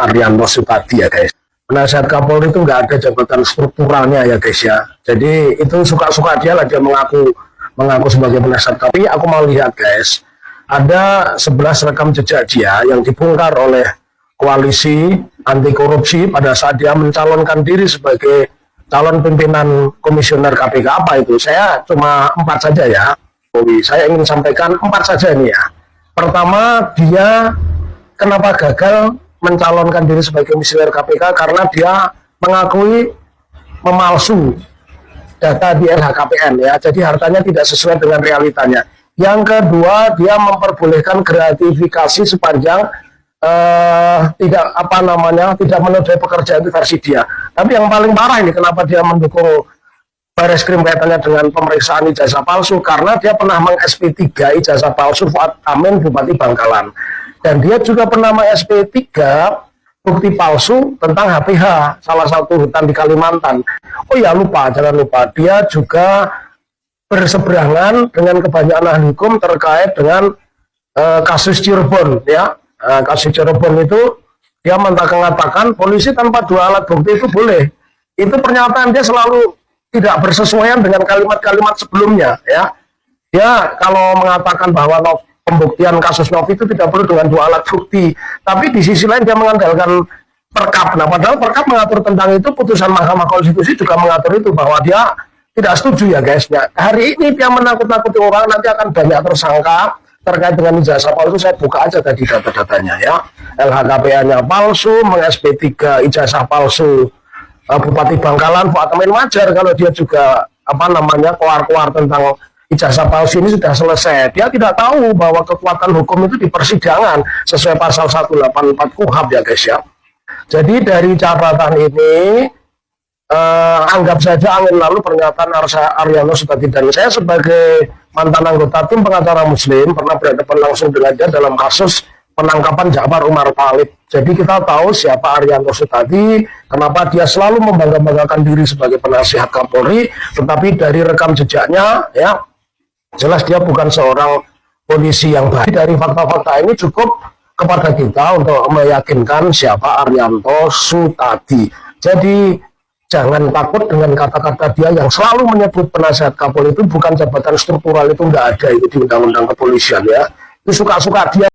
Arianto Sutadi ya guys. Penasihat Kapolri itu nggak ada jabatan strukturalnya ya guys ya. Jadi itu suka-suka dia lah dia mengaku sebagai penasihat Kapolri. Aku mau lihat guys, ada 11 rekam jejak dia yang dibongkar oleh koalisi anti korupsi pada saat dia mencalonkan diri sebagai calon pimpinan komisioner KPK. Apa itu? Saya cuma 4 saja ya. Saya ingin sampaikan 4 saja ini ya. Pertama, dia kenapa gagal mencalonkan diri sebagai komisioner KPK? Karena dia mengakui memalsu data di LHKPN ya. Jadi hartanya tidak sesuai dengan realitanya. Yang kedua, dia memperbolehkan gratifikasi sepanjang tidak menodai pekerjaan itu versi dia. Tapi yang paling parah ini, kenapa dia mendukung Bareskrim kaitannya dengan pemeriksaan ijazah palsu? Karena dia pernah meng-SP3 ijazah palsu Fuad Amin, Bupati Bangkalan. Dan dia juga pernah meng-SP3 bukti palsu tentang HPH, salah satu hutan di Kalimantan. Oh ya, jangan lupa, dia juga berseberangan dengan kebanyakan ahli hukum terkait dengan kasus Cirebon ya. Kasus Cirebon itu dia mengatakan polisi tanpa 2 alat bukti itu boleh. Itu pernyataan dia selalu tidak bersesuaian dengan kalimat-kalimat sebelumnya ya. Dia kalau mengatakan bahwa pembuktian kasus Novi itu tidak perlu dengan 2 alat bukti, tapi di sisi lain dia mengandalkan Perkap. Nah, padahal Perkap mengatur tentang itu, putusan Mahkamah Konstitusi juga mengatur itu, bahwa dia tidak setuju ya guys. Ya, hari ini dia menakut-nakuti orang, nanti akan banyak tersangka terkait dengan ijazah palsu. Saya buka aja tadi data-datanya ya. LHKPN-nya palsu, meng-SP3 ijazah palsu Bupati Bangkalan, Fuad Amin. Wajar kalau dia juga keluar-keluar tentang ijazah palsu ini sudah selesai. Dia tidak tahu bahwa kekuatan hukum itu di persidangan sesuai pasal 184 KUHP ya guys ya. Jadi dari catatan ini anggap saja angin lalu pernyataan Arianto Sutadi. Dan saya sebagai mantan anggota tim pengacara Muslim pernah berhadapan langsung dengan dia dalam kasus penangkapan Ja'far Umar Talib. Jadi kita tahu siapa Arianto Sutadi, kenapa dia selalu membangga-banggakan diri sebagai penasihat Kapolri, tetapi dari rekam jejaknya ya jelas dia bukan seorang polisi yang baik. Dari fakta-fakta ini cukup kepada kita untuk meyakinkan siapa Arianto Sutadi. Jadi jangan takut dengan kata-kata dia yang selalu menyebut penasihat Kapolri itu bukan jabatan struktural, itu enggak ada itu di undang-undang kepolisian ya. Itu suka-suka dia.